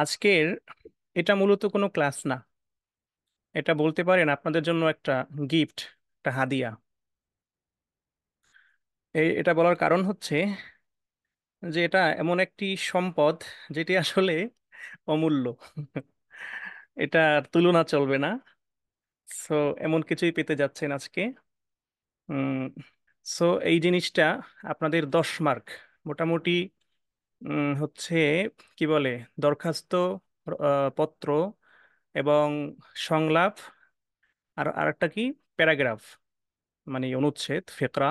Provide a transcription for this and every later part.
আজকের এটা মূলত কোনো ক্লাস না। এটা বলতে পারেন আপনাদের জন্য একটা গিফট, একটা হাদিয়া। এটা বলার কারণ হচ্ছে যে এটা এমন একটি সম্পদ যেটি আসলে অমূল্য। এটার তুলনা চলবে না। সো এমন কিছুই পেতে যাচ্ছেন আজকে। উম সো এই জিনিসটা আপনাদের 10 মার্ক মোটামুটি। হচ্ছে কি বলে, দরখাস্ত, পত্র এবং সংলাপ, আর আরেকটা কি, প্যারাগ্রাফ, মানে অনুচ্ছেদ, ফেকরা।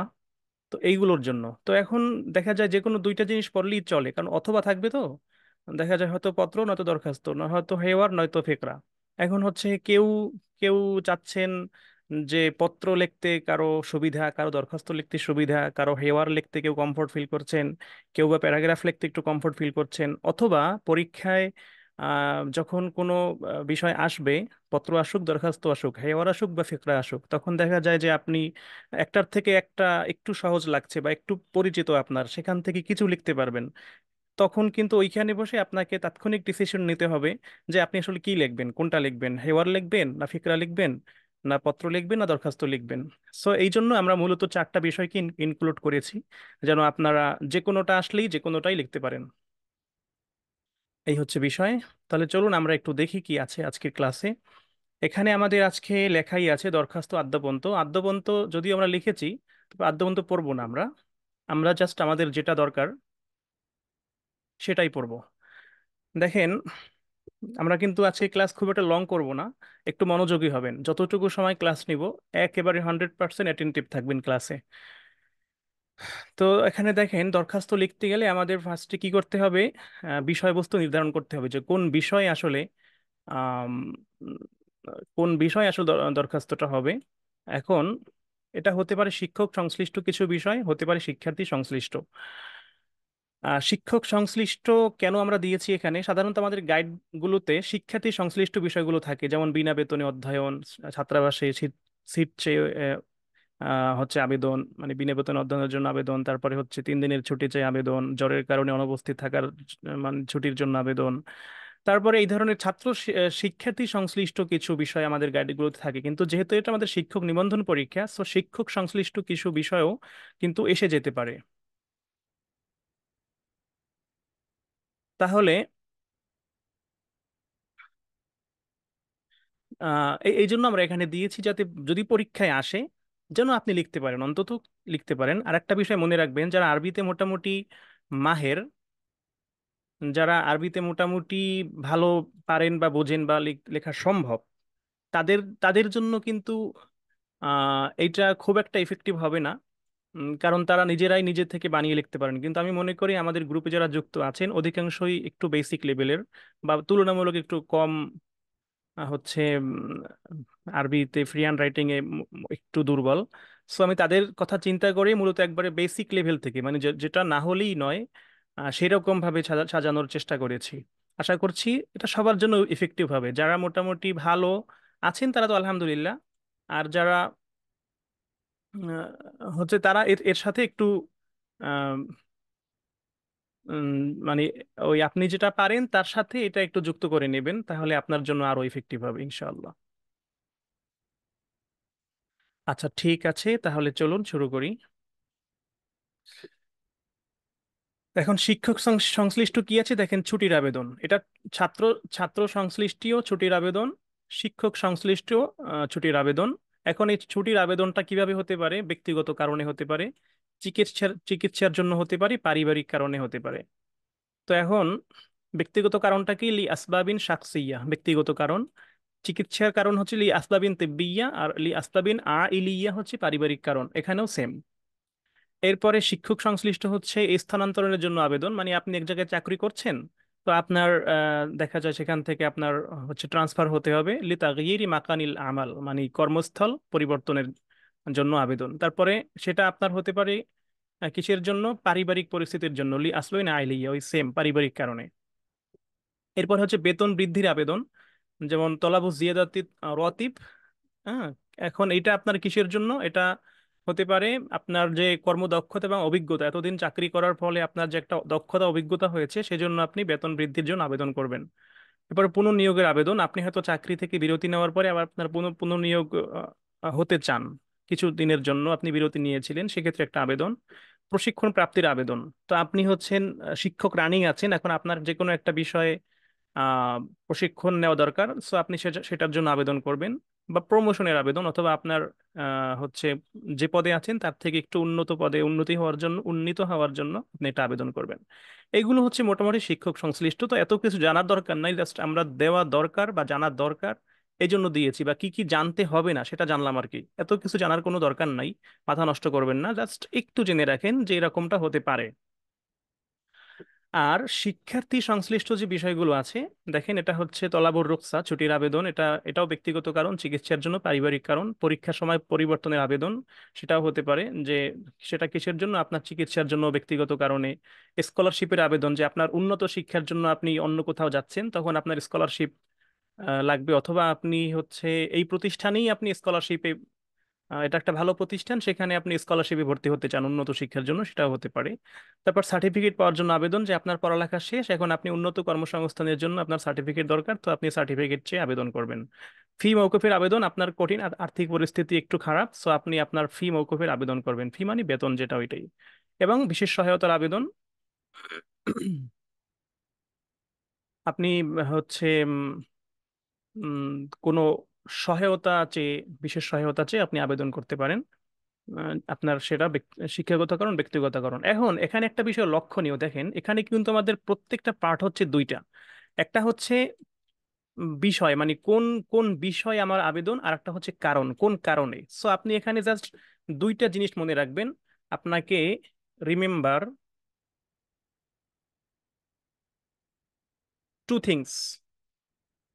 তো এইগুলোর জন্য তো এখন দেখা যায় যে কোনো দুইটা জিনিস পড়লেই চলে, কারণ অথবা থাকবে তো। দেখা যায় হয়তো পত্র নয়তো দরখাস্ত, না হয়তো হেওয়ার নয়তো ফেকরা। এখন হচ্ছে কেউ কেউ চাচ্ছেন যে পত্র লিখতে কারো সুবিধা, কারো দরখাস্ত লিখতে সুবিধা, কারো হেওয়ার লিখতে কেউ কমফোর্ট ফিল করছেন, কেউ বা প্যারাগ্রাফ লিখতে একটু কমফোর্ট ফিল করছেন, অথবা পরীক্ষায় যখন কোনো বিষয় আসবে, পত্র আসুক, দরখাস্ত আসুক, হেওয়ার আসুক বা ফিকরা আসুক, তখন দেখা যায় যে আপনি একটার থেকে একটা একটু সহজ লাগছে বা একটু পরিচিত আপনার, সেখান থেকে কিছু লিখতে পারবেন। তখন কিন্তু ওইখানে বসে আপনাকে তাৎক্ষণিক ডিসিশন নিতে হবে যে আপনি আসলে কি লিখবেন, কোনটা লিখবেন, হেওয়ার লিখবেন না ফিকরা লিখবেন, না পত্র লিখবেন না দরখাস্ত লিখবেন। সো এই জন্য আমরা মূলত চারটা বিষয়কে ইনক্লুড করেছি, যেন আপনারা যে কোনোটা আসলেই যে কোনোটাই লিখতে পারেন। এই হচ্ছে বিষয়। তাহলে চলুন আমরা একটু দেখি কি আছে আজকের ক্লাসে। এখানে আমাদের আজকে লেখাই আছে দরখাস্ত আদ্যপন্ত। আদ্যপন্ত যদিও আমরা লিখেছি, তবে আদ্যপন্ত পড়বো না আমরা। আমরা জাস্ট আমাদের যেটা দরকার সেটাই পড়বো। দেখেন, আমরা কিন্তু আজকে ক্লাস খুব একটা লং করব না। একটু মনোযোগী হবেন, যতটুকু সময় ক্লাস নিব একেবারে 100% অ্যাটেন্টিভ থাকবেন ক্লাসে। তো এখানে দেখেন, দরখাস্ত লিখতে গেলে আমাদের ফার্স্টে কি করতে হবে, বিষয়বস্তু নির্ধারণ করতে হবে যে কোন বিষয় আসলে আম, উম, কোন বিষয় আসলে দরখাস্তটা হবে। এখন এটা হতে পারে শিক্ষক সংশ্লিষ্ট কিছু বিষয়, হতে পারে শিক্ষার্থী সংশ্লিষ্ট। শিক্ষক সংশ্লিষ্ট কেন আমরা দিয়েছি এখানে, সাধারণত আমাদের গাইডগুলোতে শিক্ষার্থী সংশ্লিষ্ট বিষয়গুলো থাকে, যেমন বিনা বেতনে অধ্যয়ন, ছাত্রাবাসে সিট সিট চেয়ে হচ্ছে আবেদন, মানে বিনা বেতনে অধ্যয়নের জন্য আবেদন, তারপরে হচ্ছে 3 দিনের ছুটি চেয়ে আবেদন, জ্বরের কারণে অনুপস্থিত থাকার মানে ছুটির জন্য আবেদন। তারপরে এই ধরনের শিক্ষার্থী সংশ্লিষ্ট কিছু বিষয় আমাদের গাইডগুলোতে থাকে, কিন্তু যেহেতু এটা আমাদের শিক্ষক নিবন্ধন পরীক্ষা, তো শিক্ষক সংশ্লিষ্ট কিছু বিষয়ও কিন্তু এসে যেতে পারে। তাহলে এই জন্য আমরা এখানে দিয়েছি, যাতে যদি পরীক্ষায় আসে যেন আপনি লিখতে পারেন, অন্তত লিখতে পারেন। আর একটা বিষয় মনে রাখবেন, যারা আরবিতে মোটামুটি মাহের, যারা আরবিতে মোটামুটি ভালো পারেন বা বোঝেন বা লেখা সম্ভব, তাদের তাদের জন্য কিন্তু এইটা খুব একটা ইফেক্টিভ হবে না। কারণ তারা নিজেরাই নিজে থেকে বানিয়ে লিখতে পারেন, কিন্তু আমি মনে করি আমাদের গ্রুপে যারা যুক্ত আছেন অধিকাংশই একটু বেসিক লেভেলের বা তুলনামূলক একটু কম হচ্ছে আরবিতে ফ্রি হ্যান্ড রাইটিং এ একটু দুর্বল। সো আমি তাদের কথা চিন্তা করে মূলত একবারে বেসিক লেভেল থেকে, মানে যেটা না হলেই নয়, সেরকম ভাবে সাজানোর চেষ্টা করেছি। আশা করছি এটা সবার জন্য ইফেক্টিভ হবে। যারা মোটামুটি ভালো আছেন তারা তো আলহামদুলিল্লাহ, আর যারা হচ্ছে তারা এর এর সাথে একটু আহ, উম, মানে ওই আপনি যেটা পারেন তার সাথে এটা একটু যুক্ত করে নেবেন, তাহলে আপনার জন্য আরো ইফেক্টিভ হবে ইনশাআল্লাহ। আচ্ছা, ঠিক আছে, তাহলে চলুন শুরু করি। এখন শিক্ষক সংশ্লিষ্ট কি আছে দেখেন, ছুটির আবেদন, এটা ছাত্র ছাত্র সংশ্লিষ্টও ছুটির আবেদন, শিক্ষক সংশ্লিষ্ট ছুটির আবেদন। এখন এই ছুটির আবেদনটা কিভাবে হতে পারে, ব্যক্তিগত কারণে হতে পারে, চিকিৎসার জন্য হতে পারে, পারিবারিক কারণে হতে পারে। তো এখন ব্যক্তিগত কারণটা কি, লি আসবাবিন শাকসিয়া, ব্যক্তিগত কারণ। চিকিৎসার কারণ হচ্ছে লি আসবাবিন তিব্বিয়া, আর লি আসবাবিন ইলিয়া হচ্ছে পারিবারিক কারণ, এখানেও সেম। এরপরে শিক্ষক সংশ্লিষ্ট হচ্ছে এই স্থানান্তরের জন্য আবেদন, মানে আপনি এক জায়গায় চাকরি করছেন, তো আপনার দেখা যায় সেখান থেকে আপনার হচ্ছে ট্রান্সফার হতে হবে, লি তাগয়িরি মাকানিল আমাল, মানে কর্মস্থল পরিবর্তনের জন্য আবেদন। তারপরে সেটা আপনার হতে পারে কিসের জন্য, পারিবারিক পরিস্থিতির জন্য, লি আসবাবিন আইলিয়া, ওই সেম পারিবারিক কারণে। এরপর হচ্ছে বেতন বৃদ্ধির আবেদন, যেমন তলাবু জিয়াদাতি রতিব। হ্যাঁ, এখন এটা আপনার কিসের জন্য, এটা হতে পারে আপনার যে কর্মদক্ষতা এবং অভিজ্ঞতা, এতদিন চাকরি করার ফলে আপনার যে একটা দক্ষতা অভিজ্ঞতা হয়েছে, সেজন্য আপনি বেতন বৃদ্ধির জন্য আবেদন করবেন। এরপরে পুনর্নিয়োগের আবেদন, আপনি হয়তো চাকরি থেকে বিরতি নেওয়ার পরে আবার আপনার পুনর্নিয়োগ হতে চান, কিছু দিনের জন্য আপনি বিরতি নিয়েছিলেন, সেক্ষেত্রে একটা আবেদন। প্রশিক্ষণ প্রাপ্তির আবেদন, তো আপনি হচ্ছেন শিক্ষক, রানিং আছেন, এখন আপনার যে কোনো একটা বিষয়ে আহ, প্রশিক্ষণ নেওয়া দরকার, সো আপনি সেটার জন্য আবেদন করবেন। বা প্রমোশনের আবেদন, অথবা আপনার হচ্ছে যে পদে আছেন তার থেকে একটু উন্নত পদে উন্নীত হওয়ার জন্য আপনি এটা আবেদন করবেন। এগুলো হচ্ছে মোটামুটি শিক্ষক সংশ্লিষ্ট। তো এত কিছু জানার দরকার নাই, জাস্ট আমরা দেওয়া দরকার বা জানার দরকার এই জন্য দিয়েছি, বা কি কি জানতে হবে না সেটা জানলাম আর কি। এত কিছু জানার কোনো দরকার নাই, মাথা নষ্ট করবেন না, জাস্ট একটু জেনে রাখেন যে এরকমটা হতে পারে। আর শিক্ষার্থী সংশ্লিষ্ট যে বিষয়গুলো আছে, দেখেন এটা হচ্ছে তলাবুর রুকসা, ছুটির আবেদন, এটাও ব্যক্তিগত কারণ, চিকিৎসার জন্য, পারিবারিক কারণ, পরীক্ষার সময় পরিবর্তনের আবেদন, সেটাও হতে পারে যে সেটা কিসের জন্য, আপনার চিকিৎসার জন্য, ব্যক্তিগত কারণে। স্কলারশিপের আবেদন, যে আপনার উন্নত শিক্ষার জন্য আপনি অন্য কোথাও যাচ্ছেন, তখন আপনার স্কলারশিপ লাগবে, অথবা আপনি হচ্ছে এই প্রতিষ্ঠানেই আপনি স্কলারশিপে, এটা একটা ভালো প্রতিষ্ঠান, সেখানে আপনি স্কলারশিপে ভর্তি হতে চান উন্নত শিক্ষার জন্য, সেটাও হতে পারে। তারপর সার্টিফিকেট পাওয়ার জন্য আবেদন, যে আপনার পড়ালেখা শেষ, এখন আপনি উন্নত কর্মসংস্থানের জন্য আপনার সার্টিফিকেট দরকার, তো আপনি সার্টিফিকেট চেয়ে আবেদন করবেন। ফি মওকুফের আবেদন, আপনার কঠিন আর্থিক পরিস্থিতি একটু খারাপ, সো আপনি আপনার ফি মওকুফের আবেদন করবেন, ফি মানে বেতন যেটা ওইটাই। এবং বিশেষ সহায়তার আবেদন, আপনি হচ্ছে উম, কোনো সহায়তা চেয়ে, বিশেষ সহায়তা চেয়ে আপনি আবেদন করতে পারেন। আপনার সেটা শিক্ষাগত কারণ, ব্যক্তিগত কারণ। এখন এখানে একটা বিষয় লক্ষণীয়, দেখেন এখানে কিন্তু আমাদের প্রত্যেকটা পার্ট হচ্ছে দুইটা। একটা হচ্ছে বিষয়, মানে কোন কোন বিষয় আমার আবেদন, আর একটা হচ্ছে কারণ, কোন কারণে। সো আপনি এখানে জাস্ট দুইটা জিনিস মনে রাখবেন। আপনাকে রিমেম্বার টু থিংস,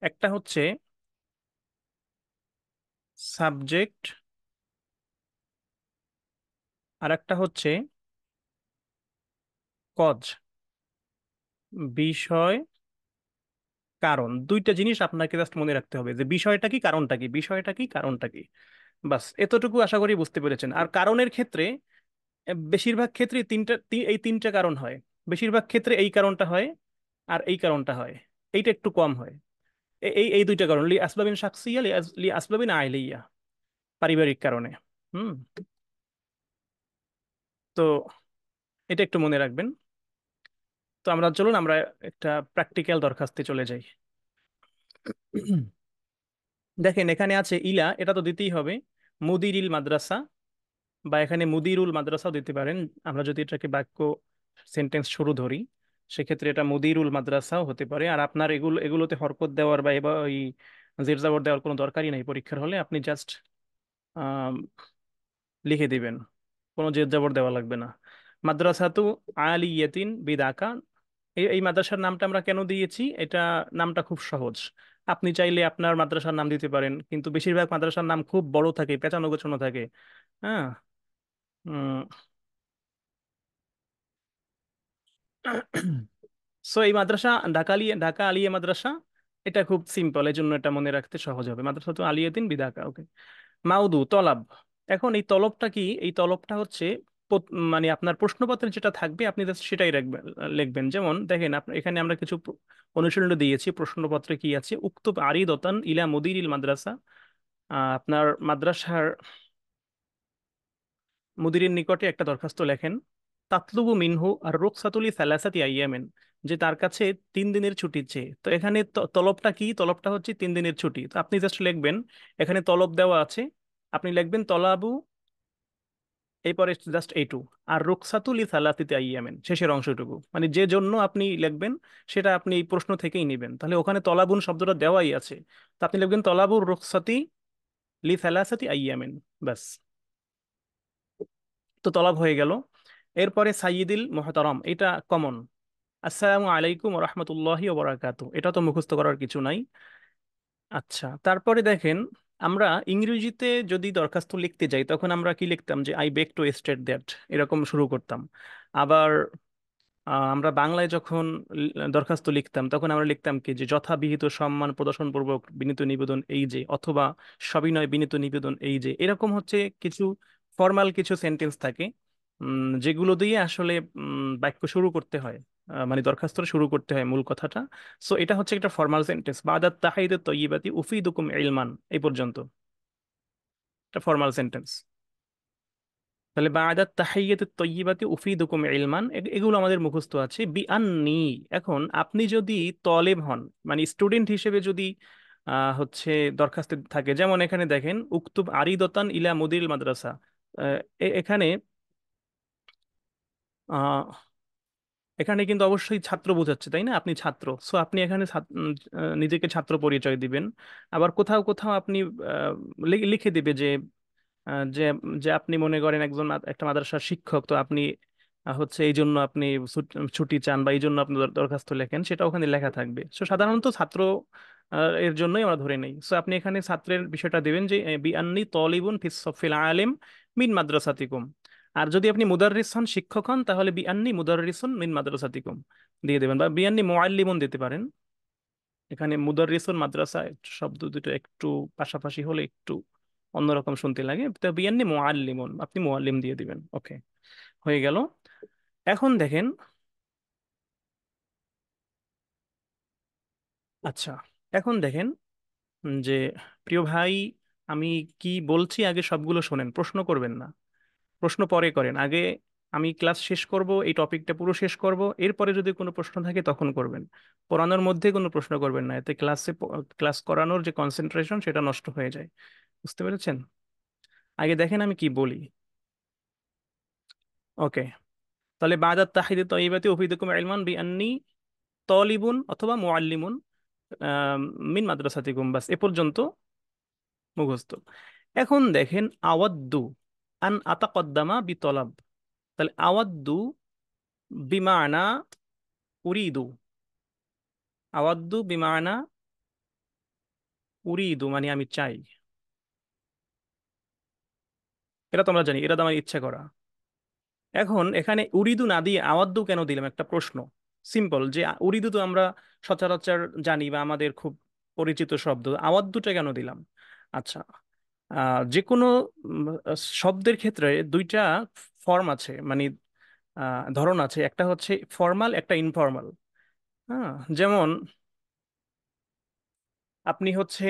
একটা হচ্ছে সাবজেক্ট, আর একটা হচ্ছে কজ, বিষয়, কারণ। দুইটা জিনিস আপনাকে জাস্ট মনে রাখতে হবে, যে বিষয়টা কি, কারণটা কি, বিষয়টা কি, কারণটা কি। বাস এতটুকু আশা করি বুঝতে পেরেছেন। আর কারণের ক্ষেত্রে বেশিরভাগ ক্ষেত্রে এই তিনটা কারণ হয়। বেশিরভাগ ক্ষেত্রে এই কারণটা হয়, আর এই কারণটা হয়, এইটা একটু কম হয়। এই এই দুইটা কারণ, লি আসবাবিন শাকসিয়া, লি আসবাবিন আইলিয়া, পারিবারিক কারণে। হুম। তো এটা একটু মনে রাখবেন। তো আমরা চলুন আমরা একটা প্র্যাকটিক্যাল দরখাস্তে চলে যাই। দেখেন এখানে আছে ইলা, এটা তো দিতেই হবে, মুদিরিল মাদ্রাসা, বা এখানে মুদিরুল মাদ্রাসাও দিতে পারেন। আমরা যদি এটাকে বাক্য, সেন্টেন্স শুরু ধরি, সেক্ষেত্রে এটা মুদিরুল মাদ্রাসাও হতে পারে। আর আপনার এগুলোতে হরকত দেওয়ার বা এবার ওই জের জাবর দেওয়ার কোনো দরকারই নাই পরীক্ষার হলে, আপনি জাস্ট লিখে দিবেন, কোনো জের জাবর দেওয়া লাগবে না। মাদ্রাসাতু আলিয়াতিন বিদাকা, এই মাদ্রাসার নামটা আমরা কেন দিয়েছি, এটা নামটা খুব সহজ। আপনি চাইলে আপনার মাদ্রাসার নাম দিতে পারেন, কিন্তু বেশিরভাগ মাদ্রাসার নাম খুব বড় থাকে, পেঁচানো গোছানো থাকে। হ্যাঁ। সো এই মাদ্রাসা ঢাকা আলিয়া মাদ্রাসা, এটা খুব সিম্পল, এই জন্য এটা মনে রাখতে সহজ হবে, মাদ্রাসা তো আলিয়াতিন বিদাকা। ওকে। মাউদু তলাব, এখন এই তলবটা কি, এই তলবটা হচ্ছে মানে আপনার প্রশ্নপত্রে যেটা থাকবে আপনি just সেটাই রাখবেন, লিখবেন। যেমন দেখেন এখানে আমরা কিছু অনুশীলন দিয়েছি, প্রশ্নপত্রে কি আছে, উক্ত আরিদতান ইলা মুদিরিল মাদ্রাসা, আপনার মাদ্রাসার মুদিরের নিকটে একটা দরখাস্ত লেখেন। তাতলুবু মিনহু আর রুখসাতুলি সালাসাতি আইয়ামেন, যে তার কাছে 3 দিনের ছুটি চেয়ে। তো এখানে তলবটা কি, তলবটা হচ্ছে 3 দিনের ছুটি। তো আপনি জাস্ট লিখবেন, এখানে তলব দেওয়া আছে, আপনি লিখবেন তলাবু, এরপরে জাস্ট এইটু, আর রুখসাতুলি সালাতিতে আইয়ামেন, শেষের অংশটুকু, মানে যে জন্য আপনি লিখবেন সেটা আপনি এই প্রশ্ন থেকেই নেবেন। তাহলে ওখানে তলাবুন শব্দটা দেওয়াই আছে, তো আপনি লিখবেন তলাবুর রুখসাতি লি সালাসাতি আইয়ামেন, ব্যাস। তো তলব হয়ে গেল। এরপরে সাইয়্যিদিল মুহতারাম, এটা কমন, আসসালামু আলাইকুম রহমতুল্লাহি ওবরাকাতু, এটা তো মুখস্থ করার কিছু নাই। আচ্ছা, তারপরে দেখেন আমরা ইংরেজিতে যদি দরখাস্ত লিখতে যাই তখন আমরা কি লিখতাম, যে I beg two state that, এরকম শুরু করতাম। আবার আমরা বাংলায় যখন দরখাস্ত লিখতাম তখন আমরা লিখতাম কি, যে যথাবিহিত সম্মান প্রদর্শনপূর্বক বিনীত নিবেদন এই যে, অথবা সবিনয় বিনীত নিবেদন এই যে, এরকম হচ্ছে কিছু ফর্মাল কিছু সেন্টেন্স থাকে, যেগুলো দিয়ে আসলে বাক্য শুরু করতে হয়। মানে দরখাস্তটা শুরু করতে হয় মূল কথাটা। সো এটা হচ্ছে একটা ফর্মাল সেন্টেন্স, বাদাত তাহিয়াত তয়্যিবাতি উফিদুকুম ইলমান, এই পর্যন্ত এটা ফর্মাল সেন্টেন্স। তাহলে বাদাত তাহিয়াত তয়্যিবাতি উফিদুকুম ইলমান, এগুলো আমাদের মুখস্থ আছে। বি আন্নি, এখন আপনি যদি তলেব হন, মানে স্টুডেন্ট হিসেবে যদি হচ্ছে দরখাস্তে থাকে, যেমন এখানে দেখেন উক্তুব আরিদতান ইলা মুদিল মাদ্রাসা। এখানে এখানে কিন্তু অবশ্যই ছাত্র বোঝাচ্ছে, তাই না? আপনি ছাত্র, সো আপনি এখানে নিজেকে ছাত্র পরিচয় দিবেন। আবার কোথাও কোথাও আপনি লিখে দিবে যে যে যে আপনি মনে করেন একজন একটা মাদ্রাসার শিক্ষক, তো আপনি হচ্ছে এই জন্য আপনি ছুটি চান বা এই জন্য আপনি দরখাস্ত লেখেন, সেটা ওখানে লেখা থাকবে। সো সাধারণত ছাত্র এর জন্যই আমরা ধরে নেই। সো আপনি এখানে ছাত্রের বিষয়টা দিবেন যে বি আন্নি তলিবুন ফিস সফিল আলিম মিন মাদ্রাসাতিকুম। আর যদি আপনি মুদাররিস হন, শিক্ষক হন, তাহলে বি আন্নি মুদাররিসুন মিন মাদ্রাসাতিকুম দিয়ে দেবেন, বা বি আন্নি মুআল্লিমুন দিতে পারেন। এখানে মুদাররিসুন মাদ্রাসা শব্দ দুটো একটু পাশাপাশি হলে একটু অন্যরকম শুনতে লাগে, তো বিয়ান্নি মুআল্লিমুন, আপনি মুআল্লিম দিয়ে দিবেন। ওকে, হয়ে গেল। এখন দেখেন, আচ্ছা, এখন দেখেন যে প্রিয় ভাই, আমি কি বলছি আগে সবগুলো শোনেন, প্রশ্ন করবেন না, প্রশ্ন পরে করেন আগে। আমি ক্লাস শেষ করব, এই টপিকটা পুরো শেষ করব, এরপরে যদি কোনো প্রশ্ন থাকে তখন করবেন। পড়ানোর মধ্যে কোনো প্রশ্ন করবেন না, এতে ক্লাস করানোর যে কনসেন্ট্রেশন সেটা নষ্ট হয়ে যায়। বুঝতে পেরেছেন? আগে দেখেন আমি কি বলি। ওকে, তাহলে বাদাত তাহিদি তয়্যিবাতি উফিদুকুম ইলমান বি আন্নি তলিবুন অথবা মুআল্লিমুন আম, মিন মাদ্রাসাতিকুম, বাস এ পর্যন্ত মুখস্থ। এখন দেখেন আওয়াদ্দু আন আতাকদ্দামা বি তলাব। তাহলে আওয়াদ্দু বিমানা উরিদু, আওয়াদ্দু বিমানা উরিদু মানে আমি চাই, এটা তো আমরা জানি, এটা তো আমার ইচ্ছা করা। এখন এখানে উরিদু না দিয়ে আওয়াদ্দু কেন দিলাম, একটা প্রশ্ন। সিম্পল, যে উরিদু তো আমরা সচরাচর জানি বা আমাদের খুব পরিচিত শব্দ, আওয়াদ্দুটা কেন দিলাম? আচ্ছা, যে কোনো শব্দের ক্ষেত্রে দুইটা ফর্ম আছে, মানে ধরন আছে, একটা হচ্ছে ফর্মাল, একটা ইনফর্মাল। হ্যাঁ, যেমন আপনি হচ্ছে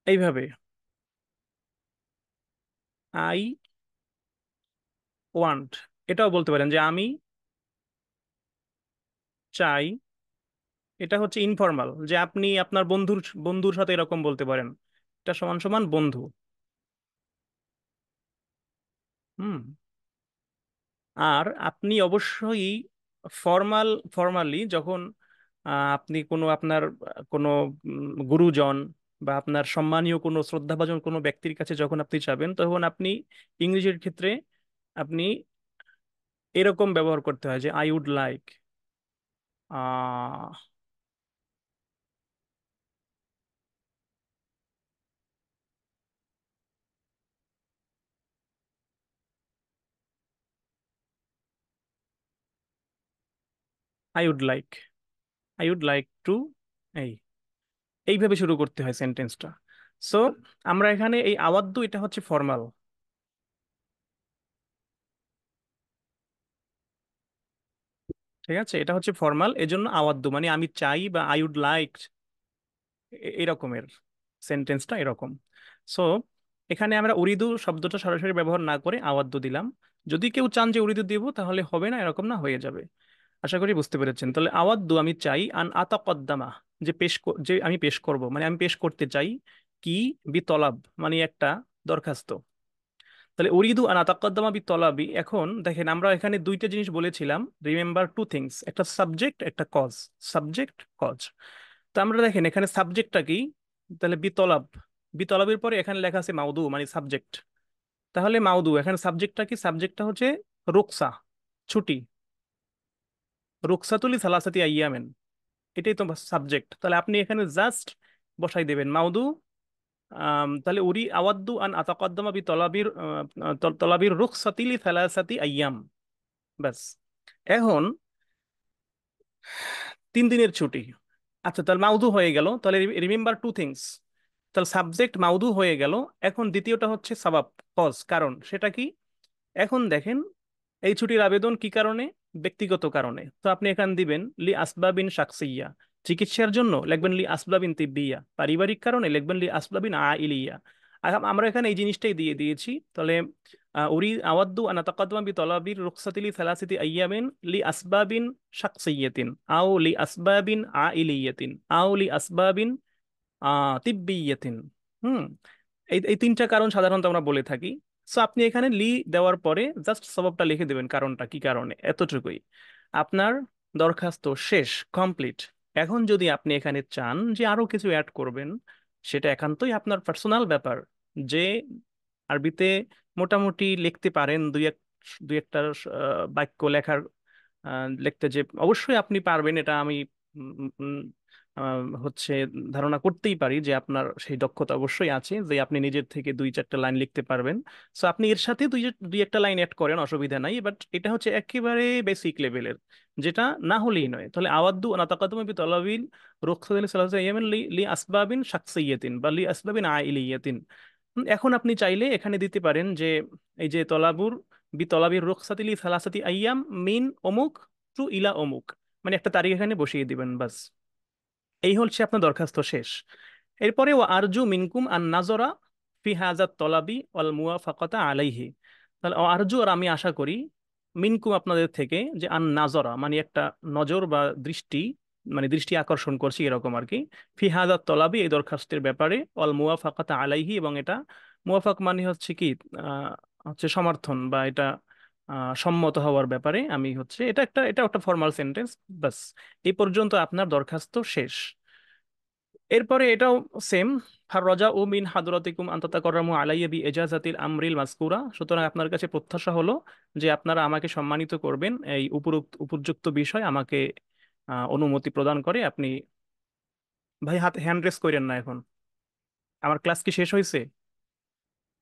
এইভাবে আই ওয়ান্ট, এটাও বলতে পারেন যে আমি চাই। এটা হচ্ছে ইনফর্মাল, যে আপনি আপনার বন্ধুর বন্ধুর সাথে এরকম বলতে পারেন, এটা সমান সমান বন্ধু। হুম। আর আপনি অবশ্যই ফর্মালি যখন আপনি কোনো আপনার কোনো গুরুজন বা আপনার সম্মানীয় কোনো শ্রদ্ধাভাজন কোনো ব্যক্তির কাছে যখন আপনি যাবেন, তখন আপনি ইংরেজির ক্ষেত্রে আপনি এরকম ব্যবহার করতে হয় যে I would like, I would like, I would like to, এই এইভাবে শুরু করতে হয় সেন্টেন্সটা। সো আমরা এখানে এই আওয়াদ্দু, এটা হচ্ছে ফর্মাল, ঠিক আছে? এটা হচ্ছে ফর্মাল, এজন্য আওয়াদ্দু মানে আমি চাই বা আই উড লাইক, এরকমের সেন্টেন্সটা এরকম। সো এখানে আমরা উরিদু শব্দটা সরাসরি ব্যবহার না করে আওয়াদ্দু দিলাম। যদি কেউ চান যে উরিদু দিব তাহলে হবে না, এরকম না, হয়ে যাবে। আশা করি বুঝতে পেরেছেন। তাহলে আওয়াদ্দু আমি চাই, আন আতাকদ্দামা যে যে আমি পেশ করব, মানে আমি পেশ করতে চাই কি, বি তলাব মানে একটা দরখাস্ত। তাহলে উরিদু আন আতাকদ্দামা বি তলাবি, এখন দেখেন আমরা এখানে দুইটা জিনিস বলেছিলাম, রিমেম্বার টু থিংস, একটা সাবজেক্ট একটা কজ, সাবজেক্ট কজ। তো আমরা দেখেন এখানে সাবজেক্টটা কি, তাহলে বিতলাব, বিতলাবের পরে এখানে লেখা আছে মাউদু মানে সাবজেক্ট। তাহলে মাউদু, এখানে সাবজেক্টটা কি, সাবজেক্টটা হচ্ছে রুকসা, ছুটি, রুকসাতুলি সালাসাতি আইয়ামেন, এটাই তো সাবজেক্ট। তাহলে আপনি এখানে জাস্ট বসাই দেবেন মাউদু। তাহলে উরি আওয়াদ্দু আন আতাকাদ্দামা বি তলাবির তলাবির রুকসাতিলি সালাসাতি আইয়াম, ব্যাস। এখন 3 দিনের ছুটি। আচ্ছা, তাহলে মাউদু হয়ে গেল, তাহলে রিমেম্বার টু থিংস, তাহলে সাবজেক্ট মাউদু হয়ে গেল। এখন দ্বিতীয়টা হচ্ছে সাবাব, কজ, কারণ, সেটা কি? এখন দেখেন এই ছুটির আবেদন কি কারণে, ব্যক্তিগত কারণে, তো আপনি এখানে দিবেন লি আসবাবিন শাকসিয়া। চিকিৎসার জন্য লিখবেন লি আসবাবিন তিব্বিয়া। পারিবারিক কারণে লিখবেন লি আসবাবিন আইলিয়া। আমরা এখানে এই জিনিসটাই দিয়ে দিয়েছি। তাহলে উরি আওয়াদ্দু আন আতাকাদ্দামা বি তলাবির রুখসাতি লি সালাসিতি আইয়ামিন লি আসবাবিন শাকসিয়াতিন আও লি আসবাবিন আইলিয়াতিন আও লি আসবাবিন তিব্বিয়াতিন। হুম। এই তিনটা কারণ সাধারণত আমরা বলে থাকি। সো আপনি এখানে লি দেওয়ার পরে জাস্ট সবাবটা লিখে দেবেন, কারণটা কি কারণে, এতটুকুই। আপনার দরখাস্ত শেষ, কমপ্লিট। এখন যদি আপনি এখানে চান যে আরো কিছু অ্যাড করবেন, সেটা একান্তই আপনার পার্সোনাল ব্যাপার। যে আরবিতে মোটামুটি লিখতে পারেন, দুই একটা বাক্য লেখার লিখতে যে অবশ্যই আপনি পারবেন, এটা আমি উম, উম, হচ্ছে ধারণা করতেই পারি যে আপনার সেই দক্ষতা অবশ্যই আছে, যে আপনি নিজের থেকে দুই চারটা লাইন লিখতে পারবেন। সো আপনি এর সাথে দুই একটা লাইন অ্যাড করেন, অসুবিধা নাই। বাট এটা হচ্ছে একেবারে বেসিক লেভেলের, যেটা না হলেই নয়। তাহলে আওয়াদ্দু না তাকাদুম বি তলাবিল রুখসাতিল সালাসা ইয়ামিন লি লি আসবাবিন শাকসিয়াতিন বা লি আসবাবিন আইলিয়াতিন। এখন আপনি চাইলে এখানে দিতে পারেন যে এই যে তলাবুর বি তলাবির রুখসাতিলি সালাসাতি আইয়াম মিন অমুক টু ইলা অমুক, মানে একটা তারিখ এখানে বসিয়ে দিবেন, বাস। এই হচ্ছে আপনার দরখাস্ত শেষ। এরপরে ও আরজু মিনকুম আন নাজরা ফি হাজাত তলাবি ওয়াল মুওয়াফাকাতা আলাইহি। তাহলে ও আরজু, আর আমি আশা করি, মিনকুম আপনাদের থেকে, যে আন নাজরা মানে একটা নজর বা দৃষ্টি, মানে দৃষ্টি আকর্ষণ করছি এরকম আর কি, ফি হাজাত তলাবি এই দরখাস্তের ব্যাপারে, ওয়াল মুওয়াফাকাতা আলাইহি, এবং এটা মুওয়াফাক মানে হচ্ছে কি, আহ, হচ্ছে সমর্থন বা এটা সম্মত হওয়ার ব্যাপারে আমি হচ্ছে, এটা একটা ফর্মাল সেন্টেন্স, বাস। এই পর্যন্ত আপনার দরখাস্ত শেষ। এরপরে এটাও সেম, ফার রজা ও মিন হাদরাতিকুম আন তাতাকাররামু আলাইয়া বি ইজাজাতিল আমরিল মাযকুরা। সুতরাং আপনার কাছে প্রত্যাশা হলো যে আপনারা আমাকে সম্মানিত করবেন এই উপযুক্ত বিষয় আমাকে অনুমতি প্রদান করে আপনি। ভাই হাত হ্যান্ড রেস করেন না এখন, আমার ক্লাস কি শেষ হয়েছে?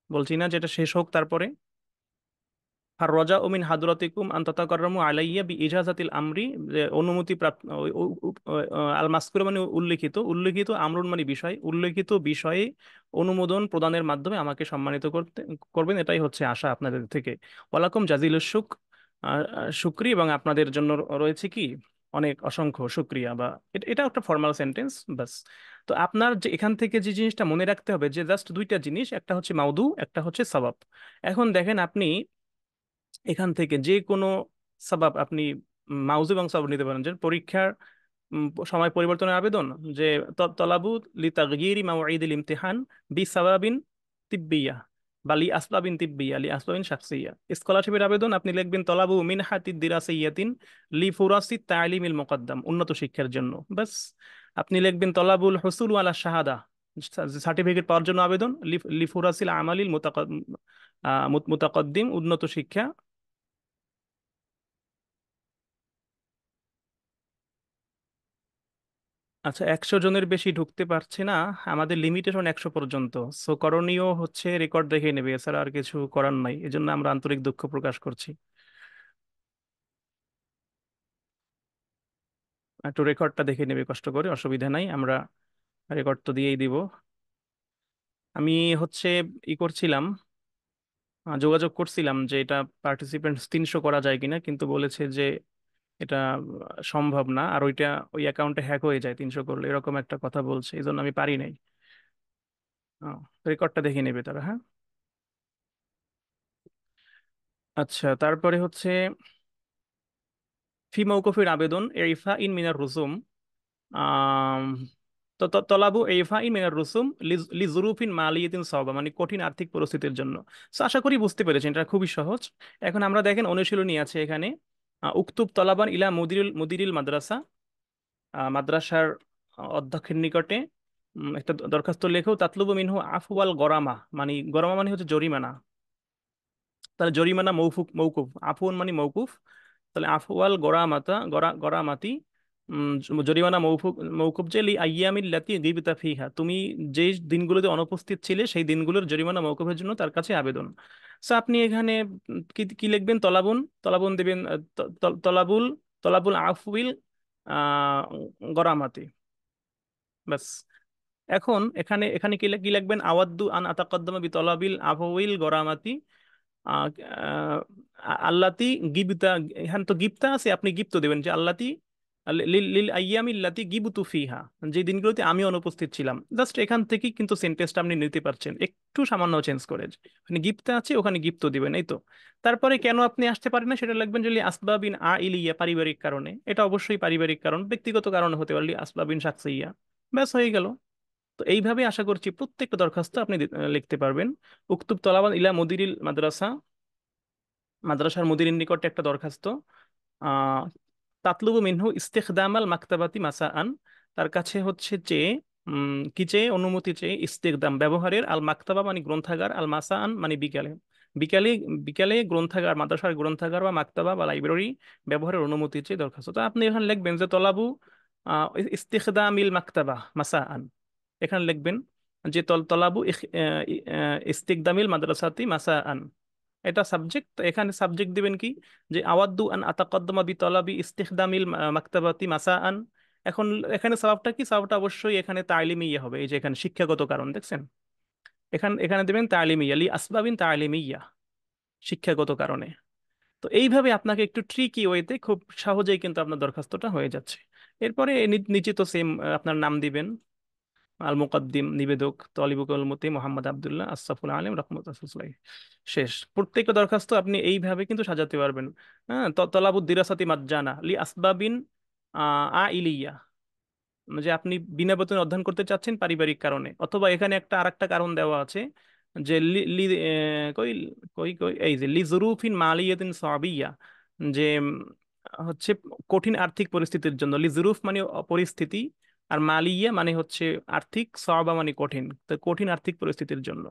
বলছি না যেটা শেষ হোক তারপরে। আর রজা ওমিন হাদরাতিকুম আন তাতাকাররামু আলাইয়া বি ইজাজাতিল আমরি, যে অনুমতি প্রাপ্ত, আল মাসকুরা মানে উল্লেখিত, উল্লেখিত আমরুন মানে বিষয়, উল্লেখিত বিষয়ে অনুমোদন প্রদানের মাধ্যমে আমাকে সম্মানিত করবেন, এটাই হচ্ছে আশা আপনাদের থেকে। ওয়ালাকুম জাজিলুশ শুক। শুকরি, এবং আপনাদের জন্য রয়েছে কি অনেক অসংখ্য শুক্রিয়া, বা এটা একটা ফর্মাল সেন্টেন্স, বাস। তো আপনার যে এখান থেকে যে জিনিসটা মনে রাখতে হবে, যে জাস্ট দুইটা জিনিস, একটা হচ্ছে মাউদু, একটা হচ্ছে সওয়াব। এখন দেখেন আপনি এখান থেকে যে কোনো সাবাব আপনি মাউজ এবং সাবাব নিতে পারেন, যে পরীক্ষার সময় পরিবর্তনের আবেদন, যে তলাবু লি তাগয়িরি মাওঈদিল ইমতিহান বি সাবাবিন তিব্বিয়া বা লি আসবাবিন তিব্বিয়া লি আসবাবিন শাখসিয়া। স্কলারশিপের আবেদন আপনি লিখবেন তলাবু মিন হাতিদ দিরাসাইয়াতিন লি ফুরাসি তালিমিল মুকদ্দাম, উন্নত শিক্ষার জন্য, বাস। আপনি লিখবেন তলাবুল হুসুল আলা শাহাদা, সার্টিফিকেট পাওয়ার জন্য আবেদন, লি ফুরাসিল আমালিল মুতাকদ্দিম, উন্নত শিক্ষা। আচ্ছা, 100 জনের বেশি ঢুকতে পারছে না, আমাদের লিমিটেশন 100 পর্যন্ত। সো করণীয় হচ্ছে রেকর্ড দেখে নেবে, এছাড়া আর কিছু করার নাই। এজন্য আমরা আন্তরিক দুঃখ প্রকাশ করছি। একটু রেকর্ডটা দেখে নেবে কষ্ট করে, অসুবিধা নাই, আমরা রেকর্ড তো দিয়েই দিব। আমি হচ্ছে করছিলাম, যোগাযোগ করছিলাম যে এটা পার্টিসিপেন্টস 300 করা যায় কিনা, কিন্তু বলেছে যে এটা সম্ভব না, আর ওই অ্যাকাউন্টে হ্যাক হয়ে যায় 300 করলে, এরকম একটা কথা বলছে, এই জন্য আমি পারি নাই। রেকর্ডটা দেখে নেবে তারা, হ্যাঁ। আচ্ছা, তারপরে হচ্ছে ফি মওকুফের আবেদন ইরফা ইন মিনার রুসুম। আম, তলাবু ইরফা ইন মিনার রুসুম লি জুরুফিন মালিয়াতিন সাওবা, মানে কঠিন আর্থিক পরিস্থিতির জন্য। So, আশা করি বুঝতে পেরেছেন, এটা খুবই সহজ। এখন আমরা দেখেন অনুশীলনী আছে এখানে। উক্তুব তলাবান ইলা মুদিরিল মাদ্রাসা, মাদ্রাসার অধ্যক্ষের নিকটে একটা দরখাস্ত লেখো। তাতলুবু মিনহু আফওয়াল গরামা, মানে গরামা মানে হচ্ছে জরিমানা। তাহলে জরিমানা মৌকুফ, আফওয়ান মানে মৌকুফ। তাহলে আফওয়াল গরামাতি, জরিমানা মৌকুফ যে লি আইয়ামিল লাতি গিবতা ফিহা, তুমি যে দিনগুলোতে অনুপস্থিত ছিলে সেই দিনগুলোর জরিমানা মৌকুফের জন্য তার কাছে আবেদন। সো আপনি এখানে কি কি লিখবেন, তলাবুন দেবেন, তলাবুল আফউইল আহ গরামাতি, বাস। এখন এখানে এখানে কি লিখবেন, আওয়াদ্দু আন আতাকাদ্দামা বি তলাবিল আফউইল গরামাতি আহ, আহ, আল্লাতি গিবতা, এখানে তো গিবতা আছে, আপনি গিবত দেবেন যে আল্লাতি লিল লিল আইয়ামি আল্লাতি গিবতু ফিহা, যে দিনগুলোতে আমি অনুপস্থিত ছিলাম। জাস্ট এখান থেকেই কিন্তু সেন্টেন্সটা আপনি নিতে পারছেন, একটু সামান্য চেঞ্জ করে। ওখানে গিবতা আছে, ওখানে গিবত দিবেন, এই তো। তারপরে কেন আপনি আসতে পারেন না সেটা লিখবেন যে লি আসবাবিন আ ইলিয়া, পারিবারিক কারণে। এটা অবশ্যই পারিবারিক কারণ, ব্যক্তিগত কারণে হতে পারে, লি আসবাবিন শাকসিয়া। ব্যাস হয়ে গেল। তো এইভাবে আশা করছি প্রত্যেকটা দরখাস্ত আপনি লিখতে পারবেন। উক্তুব তলাবান ইলা মুদিরিল মাদ্রাসা, মাদ্রাসার মুদিরের নিকটে একটা দরখাস্ত। আহ তাতলুবু মিনহু ইস্তেখদামাল মাকতাবাতি মাসাআন, তার কাছে হচ্ছে চেয়ে, কি চেয়ে, অনুমতি চেয়ে, ইস্তেখদাম ব্যবহারের, আল মাকতাবা মানে গ্রন্থাগার, আল মাসাআন মানে বিকালে, বিকালে, বিকালে গ্রন্থাগার, মাদ্রাসার গ্রন্থাগার বা মাকতাবা বা লাইব্রেরি ব্যবহারের অনুমতি চেয়ে দরখাস্ত। তো আপনি এখানে লিখবেন যে তলাবু আহ ইস্তেখদামিল মাকতাবা মাসাআন, এখানে লিখবেন যে তলাবু ইস্তেখদামিল মাদ্রাসাতি মাসাআন, এটা সাবজেক্ট। এখানে সাবজেক্ট দিবেন কি, যে আওয়াদ্দু আন আতাকদ্দমা বি তলাবি ইস্তিখদামিল মাকতাবাতি মাসাআন। এখন এখানে সওয়াবটা কি, সওয়াবটা অবশ্যই এখানে তালিমিয়া হবে, এই যে এখানে শিক্ষাগত কারণ দেখছেন, এখানে এখানে দিবেন তালিমিয়া, লি আসবাবিন তালিমিয়া, শিক্ষাগত কারণে। তো এইভাবে আপনাকে একটু ট্রিকি ওয়েতে খুব সহজেই কিন্তু আপনার দরখাস্তটা হয়ে যাচ্ছে। এরপরে নিচে তো সেম আপনার নাম দিবেন, আল মুকদ্দিম নিবেদক তলিবুল মতি মোহাম্মদ আব্দুল্লাহ আশরাফুল আলম রহমতুল্লাহ। শেষ। প্রত্যেকটা দরখাস্ত আপনি এইভাবে কিন্তু সাজাতে পারবেন। হ্যাঁ, তলাবুদ দিরাসাতি মাজ্জানা লি আসবাবিন ইলিয়া, যে আপনি বিনা বেতনে অধ্যয়ন করতে চাচ্ছেন পারিবারিক কারণে, অথবা এখানে একটা আরেকটা কারণ দেওয়া আছে যে লি লি কই কই কই এই যে লি জুরুফিন মালিয়াতিন সাবিয়া, যে হচ্ছে কঠিন আর্থিক পরিস্থিতির জন্য। লি জুরুফ মানে পরিস্থিতি, আর মালিয়া মানে হচ্ছে আর্থিক, সাবা মানে কঠিন, তো কঠিন আর্থিক পরিস্থিতির জন্য।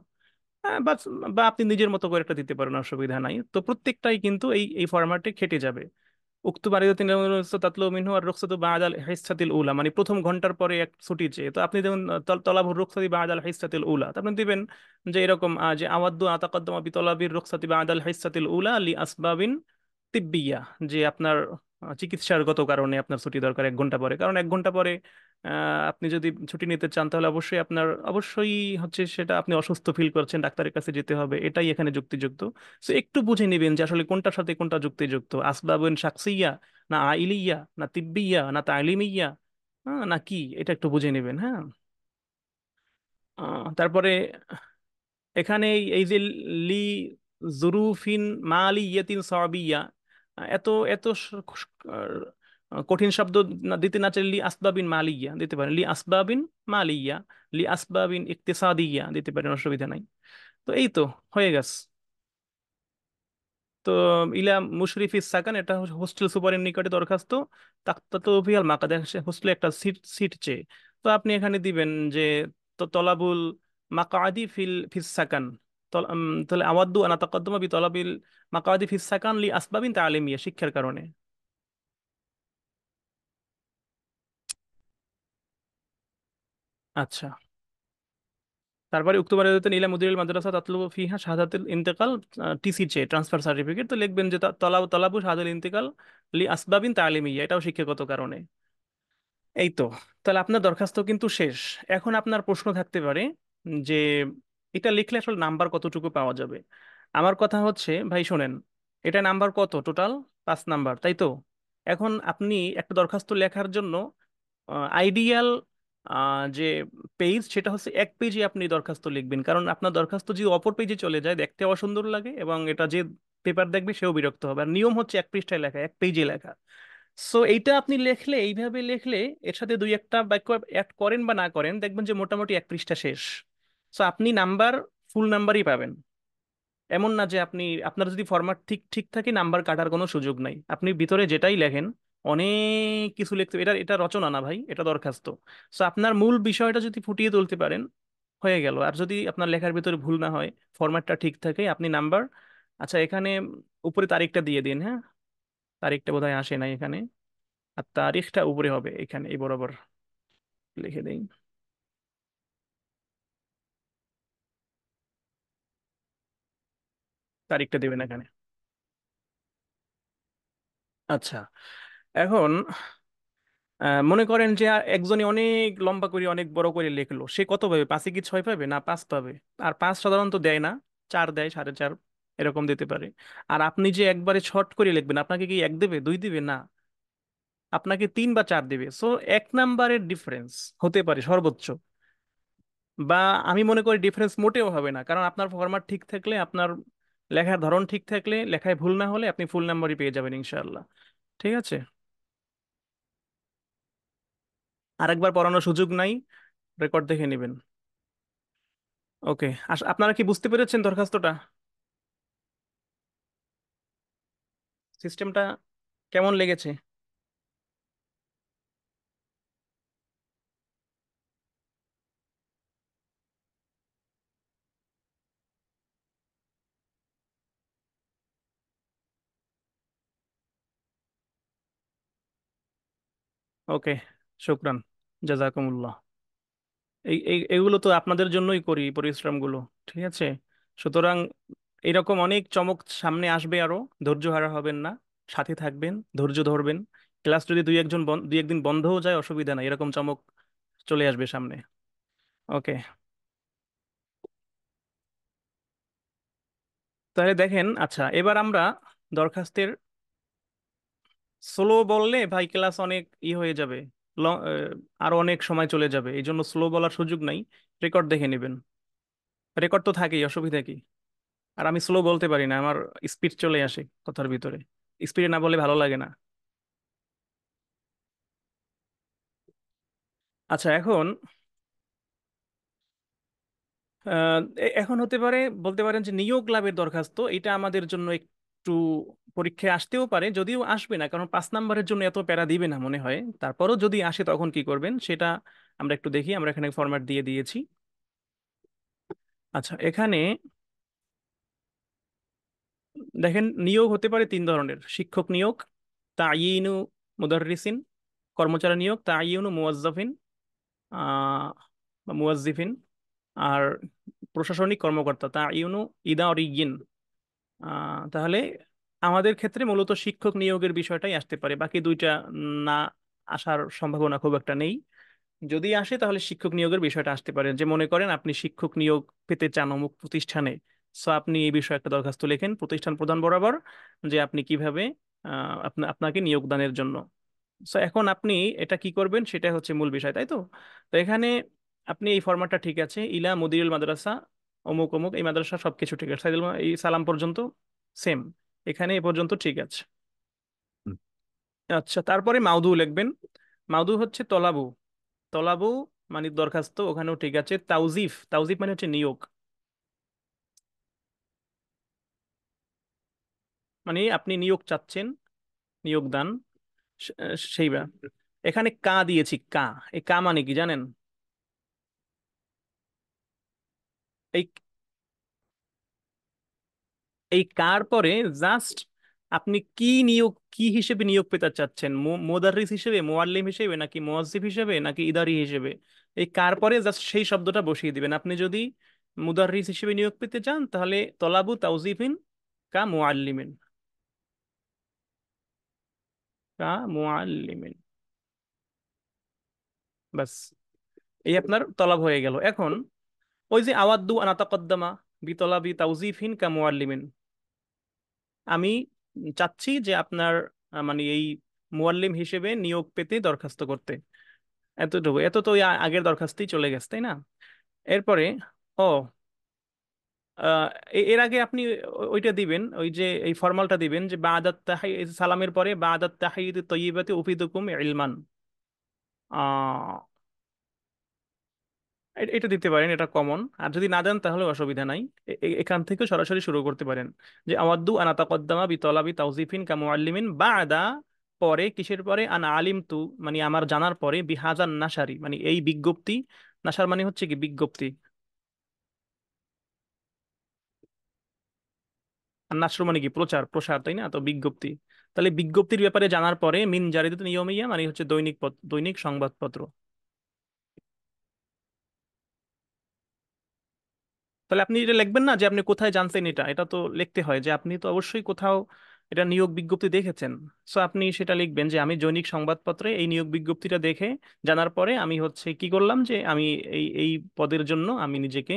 বা বা আপনি নিজের মতো করে একটা দিতে পারেন, অসুবিধা নাই। তো প্রত্যেকটাই কিন্তু এই এই ফরম্যাটে খেটে যাবে। উক্ত বারিদাতিন তাতলু মিনহু আর রুখসাতু বা'দাল হিসসাতিল উলা, মানে প্রথম ঘন্টার পরে এক ছুটি চেয়ে। তো আপনি যেমন তলাবুর রুখসাতি বা'দাল হিসসাতিল উলা, তো আপনি দিবেন যে এরকম যে আওয়াদ্দু আতাকাদ্দামা বি তলাবির রুখসাতি বা'দাল হিসসাতিল উলা লি আসবাবিন তিব্বিয়া, যে আপনার চিকিৎসারগত কারণে আপনার ছুটি দরকার 1 ঘন্টা পরে। কারণ 1 ঘন্টা পরে আপনি যদি ছুটি নিতে চান তাহলে অবশ্যই আপনার, অবশ্যই হচ্ছে সেটা আপনি অসুস্থ ফিল করছেন, ডাক্তারের কাছে যেতে হবে, এটাই এখানে যুক্তিযুক্ত। তো একটু বুঝে নেবেন যে আসলে কোনটার সাথে কোনটা যুক্তিযুক্ত, আসবাবুন শাকসিয়া না আইলিয়া না তিব্বিয়া না তালিমিয়া, না কি, এটা একটু বুঝে নেবেন। হ্যাঁ, তারপরে এখানে এই যে লি জুরুফিন মালিয়াতিন সাবিয়া, এত এত কঠিন শব্দ দিতে না চাইলে লি আসবাবিন মালিয়া দিতে পারেন, লি আসবাবিন মালিয়া, লি আসবাবিন ইকতিসাদিয়া দিতে পারেন, অসুবিধা নাই। তো এই তো হয়ে গেছে। তো ইলা মুশরিফিস সাকান, এটা হোস্টেল সুপারের নিকটে দরখাস্ত। তাক্তাতু ফিহাল মাকাদ, হোস্টেলে একটা সিট সিট চেয়ে। তো আপনি এখানে দিবেন যে তলাবুল মাকাদি ফিস সাকান, তাহলে আওয়াদ্দু আনা তাকাদ্দুমা বি তলাবিল মাকাদি ফিস সাকান লি আসবাবিন তালিমিয়া, শিক্ষার কারণে। আচ্ছা, তারপরে উক্তবার ইলা মুদিরুল মাদ্রাসা তাতলুবু ফিহা শাহাদাতুল ইন্তেকাল, টিসি চেয়ে, ট্রান্সফার সার্টিফিকেট। তো লিখবেন যে তলাবু শাহাদাতুল ইন্তেকাল লি আসবাবিন তালিমিয়া, এটাও শিক্ষাগত কারণে। এই তো। তাহলে আপনার দরখাস্ত কিন্তু শেষ। এখন আপনার প্রশ্ন থাকতে পারে যে এটা লিখলে আসলে নাম্বার কতটুকু পাওয়া যাবে। আমার কথা হচ্ছে ভাই শোনেন, এটা নাম্বার কত টোটাল, 5 নাম্বার, তাই তো? এখন আপনি একটা দরখাস্ত লেখার জন্য আইডিয়াল যে পেজ, সেটা হচ্ছে 1 পেজে আপনি দরখাস্ত লিখবেন, কারণ আপনার দরখাস্ত যদি অপর পেজে চলে যায় দেখতে অসুন্দর লাগে, এবং এটা যে পেপার দেখবে সেও বিরক্ত হবে। আর নিয়ম হচ্ছে 1 পৃষ্ঠায় লেখা, 1 পেজে লেখা। সো এইটা আপনি লেখলে, এইভাবে লেখলে, এর সাথে দুই একটা বাক্য অ্যাড করেন বা না করেন, দেখবেন যে মোটামুটি 1 পৃষ্ঠা শেষ। সো আপনি নাম্বার, ফুল নাম্বারই পাবেন। এমন না যে আপনি, আপনার যদি ফরম্যাট ঠিক ঠিক থাকে নাম্বার কাটার কোনো সুযোগ নাই, আপনি ভিতরে যেটাই লেখেন অনেক কিছু লিখতে, এটা এটা রচনা না ভাই, এটা দরখাস্ত। সো আপনার মূল বিষয়টা যদি ফুটিয়ে তুলতে পারেন হয়ে গেল। আর যদি আপনার লেখার ভিতরে ভুল না হয়, ফরম্যাটটা ঠিক থাকে, আপনি নাম্বার, আচ্ছা এখানে উপরে তারিখটা দিয়ে দিন। হ্যাঁ, তারিখটা বোধহয় আসে নাই এখানে, আর তারিখটা উপরে হবে এখানে, এই বরাবর লিখে দেই, তারিখটা দেবেন এখানে। আচ্ছা, এখন মনে করেন যে একজনই অনেক লম্বা করে অনেক বড় করে লিখলো, সে কত পাবে, 5-এ কি 6 পাবে, না 5 পাবে? আর 5 সাধারণত দেয় না, 4 দেয়, 4.5। এরকম দিতে পারে। আর আপনি যে একবারে শর্ট করে লিখবেন, আপনাকে কি এক দেবে, দুই দিবে না, আপনাকে তিন বা চার দিবে। সো এক নাম্বারের ডিফারেন্স হতে পারে সর্বোচ্চ, বা আমি মনে করি ডিফারেন্স মোটেও হবে না, কারণ আপনার ফরম্যাট ঠিক থাকলে, আপনার লেখার ধরন ঠিক থাকলে, লেখায় ভুল না হলে আপনি ফুল নাম্বারই পেয়ে যাবেন ইনশাআল্লাহ। ঠিক আছে, আরেকবার পড়ানোর সুযোগ নাই, রেকর্ড দেখে নেবেন। ওকে, আপনারা কি বুঝতে পেরেছেন দরখাস্তটা, সিস্টেমটা কেমন লেগেছে? ওকে, শুক্রান, জাজাকুমুল্লাহ। এগুলো তো আপনাদের জন্যই করি, এই পরিশ্রমগুলো। ঠিক আছে, সুতরাং এরকম অনেক চমক সামনে আসবে আরো, ধৈর্য হারা হবেন না, সাথে থাকবেন, ধৈর্য ধরবেন। ক্লাস যদি দুই একদিন বন্ধও যায় অসুবিধা নাই, এরকম চমক চলে আসবে সামনে। ওকে, তাহলে দেখেন, আচ্ছা এবার আমরা দরখাস্তের, স্লো বললে ভাই ক্লাস অনেক হয়ে যাবে, আরো অনেক সময় চলে যাবে, এই জন্য স্লো বলার সুযোগ নাই, রেকর্ড দেখে নেবেন। রেকর্ড তো থাকেই, অসুবিধা কি? আর আমি স্লো বলতে পারি না, আমার স্পিড চলে আসে কথার ভিতরে, স্পিডে না বলে ভালো লাগে না। আচ্ছা এখন, এখন হতে পারে, বলতে পারেন যে নিয়োগ লাভের দরখাস্ত, এটা আমাদের জন্য একটু পরীক্ষায় আসতেও পারে, যদিও আসবে না, কারণ 5 নাম্বারের জন্য এত প্যারা দিবে না মনে হয়। তারপরও যদি আসে তখন কি করবেন সেটা আমরা একটু দেখি। আমরা এখানে ফরম্যাট দিয়ে দিয়েছি। আচ্ছা এখানে দেখেন, নিয়োগ হতে পারে 3 ধরনের: শিক্ষক নিয়োগ, তাইয়িনু মুদাররিসিন, কর্মচারী নিয়োগ তাইয়িনু মুওয়াজ্জাফিন, আহ বা মুওয়াজ্জিফিন, আর প্রশাসনিক কর্মকর্তা তাইয়িনু ইদারিয়িন। তাহলে আমাদের ক্ষেত্রে মূলত শিক্ষক নিয়োগের বিষয়টাই আসতে পারে, বাকি দুইটা না আসার সম্ভাবনা খুব একটা নেই। যদি আসে তাহলে শিক্ষক নিয়োগের বিষয়টা আসতে পারে, যে মনে করেন আপনি শিক্ষক নিয়োগ পেতে চান অমুক প্রতিষ্ঠানে, সো আপনি এই বিষয়ে একটা দরখাস্ত লেখেন প্রতিষ্ঠান প্রধান বরাবর, যে আপনি কিভাবে আপনাকে নিয়োগদানের জন্য। সো এখন আপনি এটা কি করবেন সেটা হচ্ছে মূল বিষয়, তাই তো? তো এখানে আপনি এই ফরম্যাটটা ঠিক আছে, ইলা মুদিরুল মাদ্রাসা অমুক অমুক, এই মাদ্রাসা সবকিছু ঠিক আছে, এই সালাম পর্যন্ত সেম, এখানে এ পর্যন্ত ঠিক আছে। হুম। আচ্ছা, তারপরে মাউদু লিখবেন। মাউদু হচ্ছে তলাবু, তলাবু মানে দরখাস্ত, ওখানেও ঠিক আছে। তাউজিফ, তাউজিফ মানে হচ্ছে নিয়োগ, মানে আপনি নিয়োগ চাচ্ছেন, নিয়োগ দান, সেইবা। এখানে কা দিয়েছি, কা, এই কা মানে কি জানেন? এই এই কার পরে জাস্ট আপনি কি নিয়োগ, কি হিসেবে নিয়োগ পেতে চাচ্ছেন, মোদাররিস হিসেবে, মোয়াল্লিম হিসেবে, নাকি মুয়াজ্জিব হিসেবে, নাকি ইদারি হিসেবে, এই কার পরে জাস্ট সেই শব্দটা বসিয়ে দিবেন। আপনি যদি মুদাররিস হিসেবে নিয়োগ পেতে চান তাহলে তলাবু তাউজিফিন কা মুআল্লিমিন, কা মুআল্লিমিন, বাস, এই আপনার তলব হয়ে গেল। এখন ওই যে আওয়াদ্দু আনাতাকদ্দামা বিতলাবি তাউজিফিন কা মুআল্লিমিন, আমি চাচ্ছি যে আপনার মানে এই মুআল্লিম হিসেবে নিয়োগ পেতে দরখাস্ত করতে, এতটুকু, এত তো ওই আগের দরখাস্তই চলে গেছে, তাই না? এরপরে ও আহ, এর আগে আপনি ওইটা দিবেন, ওই যে এই ফরমালটা দিবেন, যে বাদাত তাহি, সালামের পরে বাদাত তাহিয়্যুত তয়্যিবাতি উফিদুকুম ইলমান। এটা দিতে পারেন, এটা কমন। আর যদি না দেন তাহলে অসুবিধা নাই, এখান থেকে সরাসরি শুরু করতে পারেন, যে আওয়াদ্দু আনা তাকদ্দামা বি তলাবি তাওজিফিন কা মুআল্লিমিন বাদা, পরে কিসের পরে, আনা আলিম তু মানে আমার জানার পরে, বিহাজান নাসারি মানে এই বিজ্ঞপ্তি, নাসার মানে হচ্ছে কি বিজ্ঞপ্তি, আর নাসর মানে কি প্রচার প্রসার, তাই না? তো বিজ্ঞপ্তি, তাহলে বিজ্ঞপ্তির ব্যাপারে জানার পরে মিন জারিদাত নিয়মিয়া মানে হচ্ছে দৈনিক দৈনিক সংবাদপত্র। তাহলে আপনি এটা লিখবেন না যে আপনি কোথায় জানতেন, এটা এটা তো লিখতে হয় যে আপনি তো অবশ্যই কোথাও এটা নিয়োগ বিজ্ঞপ্তি দেখেছেন। সো আপনি সেটা লিখবেন যে আমি দৈনিক সংবাদপত্রে এই নিয়োগ বিজ্ঞপ্তিটা দেখে জানার পরে আমি হচ্ছে কি করলাম, যে আমি এই এই পদের জন্য আমি নিজেকে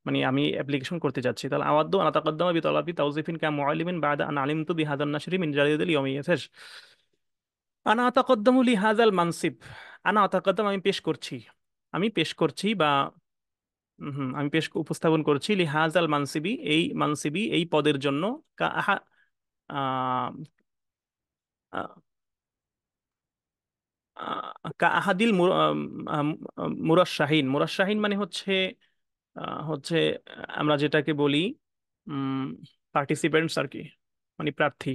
মানে আমি অ্যাপ্লিকেশন করতে যাচ্ছি, তাহলে আওয়াদ্দু আনা তাকদ্দামা বিতলাবি তাওজিফিন কা মুআল্লিমিন বাদা আন আলিমতু বিহাদান নাশরি মিন জারিদাল ইয়াউমিyyah শেষ। আনা আতাকদ্দামু লি হাযাল মানসিব, আনা আতাকদ্দাম আমি পেশ করছি, আমি পেশ করছি বা আমি পেশ উপস্থাপন করছি লি হাযাল মানসিবি এই মানসিবি এই পদের জন্য, কা আহা আহ, আহ, কা আহাদিল মুরাশশাহিন, মুরাশশাহিন মানে হচ্ছে হচ্ছে আমরা যেটাকে বলি পার্টিসিপেন্টস আর কি, মানে প্রার্থী,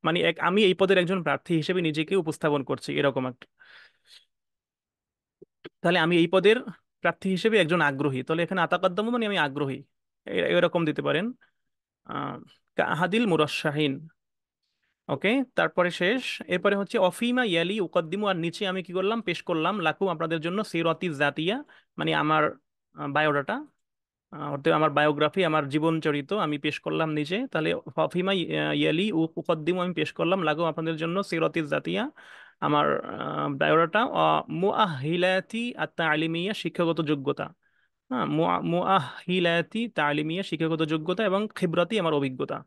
মানে আমি এই পদের একজন প্রার্থী হিসেবে নিজেকে উপস্থাপন করছি এরকম একটা। তাহলে আমি এই পদের প্রার্থী হিসেবে একজন আগ্রহী, তাহলে এখানে আতাকাদ্দামু মানে আমি আগ্রহী, এরকম দিতে পারেন। আহ আহাদিল মুরাশশাহিন। ওকে, তারপরে শেষ। এরপরে হচ্ছে অফিমা ইয়ালি উকদ্দিমু, আর নিচে আমি কি করলাম, পেশ করলাম লাকুম আপনাদের জন্য সিরাতি জাতিয়া, মানে আমার বায়োডাটা, অর্থাৎ আমার বায়োগ্রাফি, আমার জীবন চরিত আমি পেশ করলাম নিচে। তাহলে ফাফিমা ইয়ালি উকদ্দিমু আমি পেশ করলাম লাগো আপনাদের জন্য সিরাতিজ জাতিয়া, আমার বায়োডাটা, মুআহিলাতি আত তালিমিয়া শিক্ষাগত যোগ্যতা, হ্যাঁ মুআহিলাতি তালিমিয়া শিক্ষাগত যোগ্যতা, এবং খিবরাতি আমার অভিজ্ঞতা।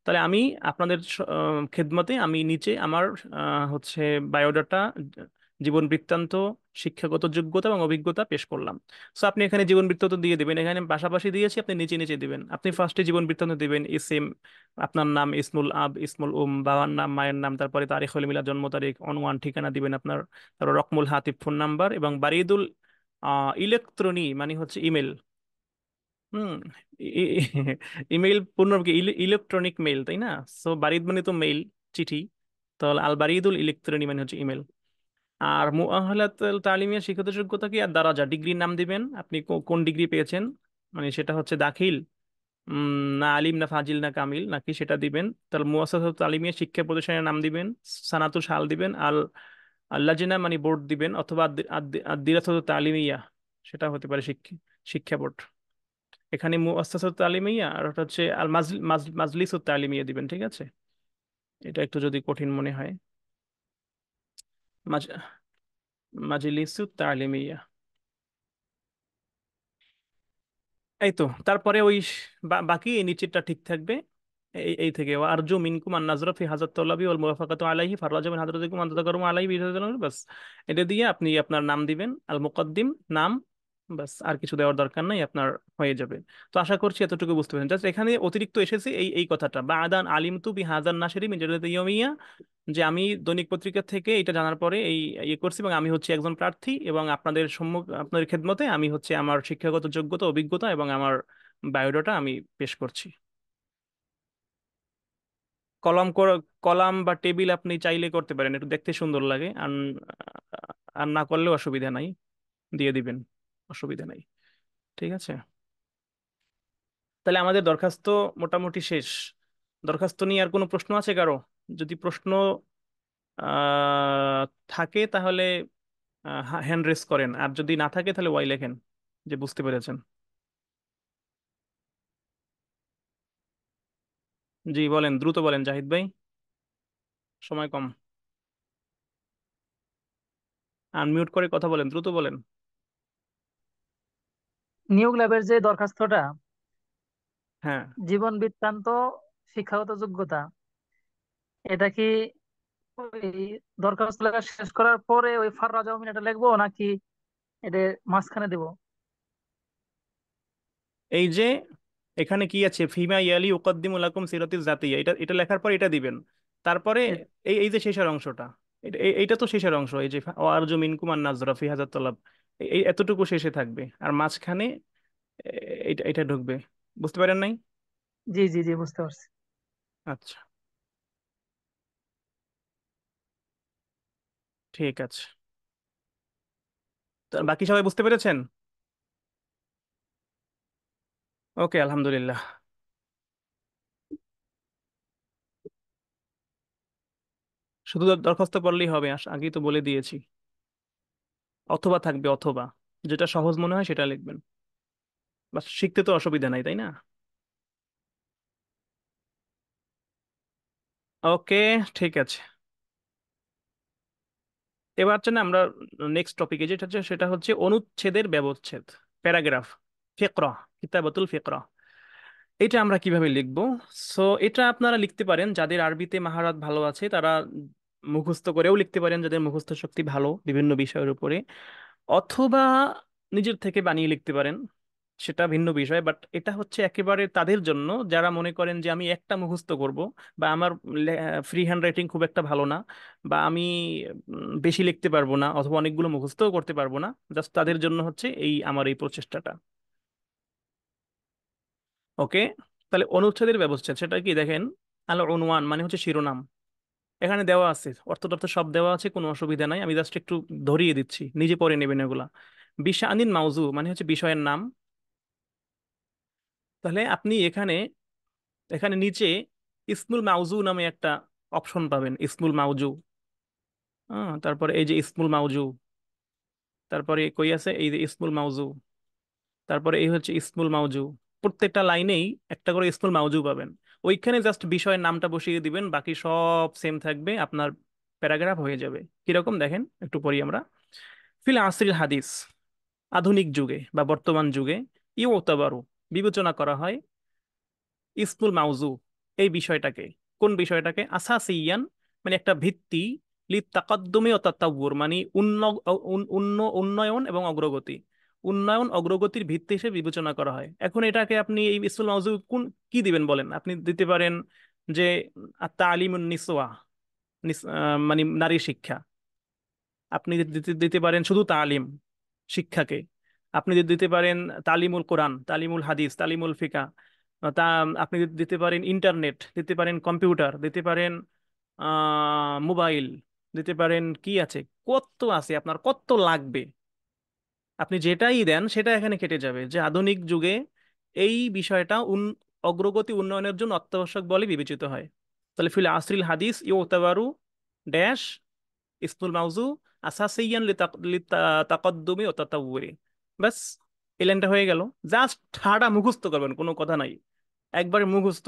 তাহলে আমি আপনাদের খেদমতে আমি নিচে আমার হচ্ছে বায়োডাটা, জীবন বৃত্তান্ত, শিক্ষাগত যোগ্যতা এবং অভিজ্ঞতা পেশ করলাম। সো আপনি এখানে জীবন বৃত্তান্ত দিয়ে দিবেন, এখানে পাশাপাশি দিয়েছি, আপনি নিচে নিচে দিবেন। আপনি ফার্স্টে জীবন বৃত্তান্ত দিবেন, ইসিম, আপনার নাম, ইসমুল আব, ইসমুল বাবার নাম, মায়ের নাম, তারপরে তারিখুল মিলাদ, জন্ম তারিখ, অনওয়ান ঠিকানা দিবেন আপনার, তারপর রকমুল হাতিব ফোন নাম্বার, এবং বারিদুল ইলেকট্রনি মানে হচ্ছে ইমেল। হুম। ইমেইল পূর্ণ কি, ইলেকট্রনিক মেইল, তাই না? সো বারিদ মানে তো মেইল, চিঠি, তাহলে আল বারিদুল ইলেকট্রনি মানে হচ্ছে ইমেল। আর মুআহলাত তালিমিয়া শিক্ষত যোগ্যতা কি, আর দারাজা ডিগ্রির নাম দিবেন, আপনি কোন ডিগ্রি পেয়েছেন, মানে সেটা হচ্ছে দাখিল, না আলিম, না ফাজিল, না কামিল নাকি, সেটা দিবেন। তাহলে মুআসসাসাতুত তালিমিয়া শিক্ষা প্রতিষ্ঠানের নাম দিবেন, সানাতুল সাল দিবেন, আল্লাজিনা মানে বোর্ড দিবেন, অথবা আদ-দিরাসাতুত তালিমিয়া, সেটা হতে পারে শিক্ষা শিক্ষা বোর্ড। এখানে মুআসসাসাতুত তালিমিয়া আর ওটা হচ্ছে আল মাজলিসুত তালিমিয়া দিবেন, ঠিক আছে? এটা একটু যদি কঠিন মনে হয়, মাজ মাজলিসুত তালিমিয়া। এই তো, তারপরে ওই বাকি এই নিচেরটা ঠিক থাকবে। এই থেকে আরজু মিনকুম আন নাজরা ফি হাজাত তলাবি ওয়াল মুওয়াফাকাতু আলাইহি ফাররাজা মিন হাদরাতিকুম আন তাযাকারুম আলাইহি বিহাযাল, বাস। এটা দিয়ে আপনি আপনার নাম দিবেন, আল মুকদ্দিম, নাম, বাস, আর কিছু দেওয়ার দরকার নাই, আপনার হয়ে যাবে। তো আশা করছি এতটুকু বুঝতে পেরেছেন। জাস্ট এখানে অতিরিক্ত এসেছে এই কথাটা, বা আদান আলিমতু বি হাযান নাশরি মিন জারিদাতি ইয়াউমিয়া, যে আমি দৈনিক পত্রিকা থেকে এটা জানার পরে এই ইয়ে করছি, এবং আমি হচ্ছে একজন প্রার্থী, এবং আপনাদের আপনাদের খেদমতে আমি হচ্ছে আমার শিক্ষাগত যোগ্যতা, অভিজ্ঞতা এবং আমার বায়োডাটা আমি পেশ করছি। কলাম কলাম বা টেবিল আপনি চাইলে করতে পারেন, একটু দেখতে সুন্দর লাগে। আর আর না করলেও অসুবিধা নাই, দিয়ে দিবেন, অসুবিধা নাই। ঠিক আছে, তাহলে আমাদের দরখাস্ত মোটামুটি শেষ। দরখাস্ত নিয়ে আর কোনো প্রশ্ন আছে কারো? যদি প্রশ্ন থাকে তাহলে হ্যান্ড রেস করেন, আর যদি না থাকে তাহলে ওয়াই লেখেন, যে বুঝতে পেরেছেন। জি বলেন, দ্রুত বলেন জাহিদ ভাই, সময় কম। আনমিউট করে কথা বলেন, দ্রুত বলেন। নিয়োগ ল্যাবের যে দরখাস্তটা, হ্যাঁ। জীবন বৃত্তান্ত, শিক্ষাগত যোগ্যতা, এটা কি ওই দরখাস্ত লেখা শেষ করার পরে ওই ফাররাজ আহমিন এটা লিখবো, নাকি এটা মাঝখানে দেবো? এই যে এখানে কি আছে, ফিমা ইয়ালি উকদ্দিমু লাকুম সিরাতিজ জাতিয়া, এটা এটা লেখার পর এটা দিবেন। তারপরে এ- এই এই যে শেষের অংশটা, এইটা তো শেষের অংশ, এই যে ও আরজু মিনকুম আন নাজরা ফি হাজাত তলাব, এই এতটুকু শেষে থাকবে, আর মাঝখানে এটা এটা ঢুকবে। বুঝতে পারেন নাই? জি জি জি, বুঝতে পারছি। আচ্ছা, ঠিক আছে। তো বাকি সবাই বুঝতে পেরেছেন? ওকে, আলহামদুলিল্লাহ। শুধু দরখাস্ত করলেই হবে, আগেই তো বলে দিয়েছি। অথবা থাকবে, অথবা, যেটা সহজ মনে হয় সেটা লিখবেন, বাস, শিখতে তো অসুবিধা নাই, তাই না? ওকে, ঠিক আছে। এবার হচ্ছে না আমরা নেক্সট টপিকে যেটা হচ্ছে, সেটা হচ্ছে অনুচ্ছেদের ব্যবচ্ছেদ। প্যারাগ্রাফ, ফিকরা, কিতাবাতুল ফিকরা। এটা আমরা কিভাবে লিখবো? সো এটা আপনারা লিখতে পারেন, যাদের আরবিতে মাহারাত ভালো আছে তারা মুখস্থ করেও লিখতে পারেন, যাদের মুখস্থ শক্তি ভালো বিভিন্ন বিষয়ের উপরে, অথবা নিজের থেকে বানিয়ে লিখতে পারেন, সেটা ভিন্ন বিষয়। বাট এটা হচ্ছে একেবারে তাদের জন্য যারা মনে করেন যে আমি একটা মুখস্থ করব, বা আমার ফ্রি হ্যান্ড রাইটিং খুব একটা ভালো না, বা আমি বেশি লিখতে পারবো না, অথবা অনেকগুলো মুখস্থও করতে পারবো না। জাস্ট তাদের জন্য হচ্ছে আমার এই প্রচেষ্টাটা। ওকে, তাহলে অনুচ্ছেদের ব্যবস্থা সেটা কি দেখেন। আল উনওয়ান মানে হচ্ছে শিরোনাম। এখানে দেওয়া আছে, অর্থ তথ্য সব দেওয়া আছে, কোনো অসুবিধা নাই, আমি জাস্ট একটু ধরিয়ে দিচ্ছি, নিজে পড়ে নেবেন এগুলা। বিশানিন মাউজু মানে হচ্ছে বিষয়ের নাম। তাহলে আপনি এখানে এখানে নিচে ইসমুল মাউজু নামে একটা অপশন পাবেন, ইসমুল মাউজু। হ্যাঁ, তারপরে এই যে ইসমুল মাউজু, তারপরে কই আছে এই যে ইসমুল মাউজু, তারপরে এই হচ্ছে ইসমুল মাউজু। প্রত্যেকটা লাইনেই একটা করে ইসমুল মাউজু পাবেন। ওইখানে জাস্ট বিষয়ের নামটা বসিয়ে দিবেন, বাকি সব সেম থাকবে, আপনার প্যারাগ্রাফ হয়ে যাবে। কিরকম দেখেন, একটু পড়ি আমরা। ফিল আসরিল হাদিস, আধুনিক যুগে বা বর্তমান যুগে, ইউতাবারু বিবেচনা করা হয়, ইসমুল মাউজু এই বিষয়টাকে। কোন বিষয়টাকে? আসাসিয়ান মানে একটা ভিত্তি, লি তাকাদ্দুমি ও তাতাউর মানে উন্নয়ন এবং অগ্রগতি, উন্নয়ন অগ্রগতির ভিত্তি হিসেবে বিবেচনা করা হয়। এখন এটাকে আপনি এই ইসমুল মাউজু কোন কি দিবেন বলেন? আপনি দিতে পারেন যে তালিমুন নিসওয়া, মানে নারী শিক্ষা। আপনি দিতে দিতে পারেন শুধু তালিম, শিক্ষাকে। আপনি যদি দিতে পারেন তালিমুল কোরআন, তালিমুল হাদিস, তালিমুল ফিকা। তা আপনি যদি দিতে পারেন ইন্টারনেট, দিতে পারেন কম্পিউটার, দিতে পারেন মোবাইল, দিতে পারেন কি আছে, কত আছে, আপনার কত লাগবে। আপনি যেটাই দেন সেটা এখানে কেটে যাবে, যে আধুনিক যুগে এই বিষয়টা অগ্রগতি উন্নয়নের জন্য অত্যাবশ্যক বলে বিবেচিত হয়। তাহলে ফিল আসরিল হাদিস ইউতাবারু ড্যাশ ইসমুল মাউজু আসাসিয়ান তাকদ্দুমি ও তাতাউরি। ব্যাস, এই লাইনটা হয়ে গেল। জাস্ট ঠাড়া মুখস্থ করবেন, কোনো কথা নাই, একবারে মুখস্থ।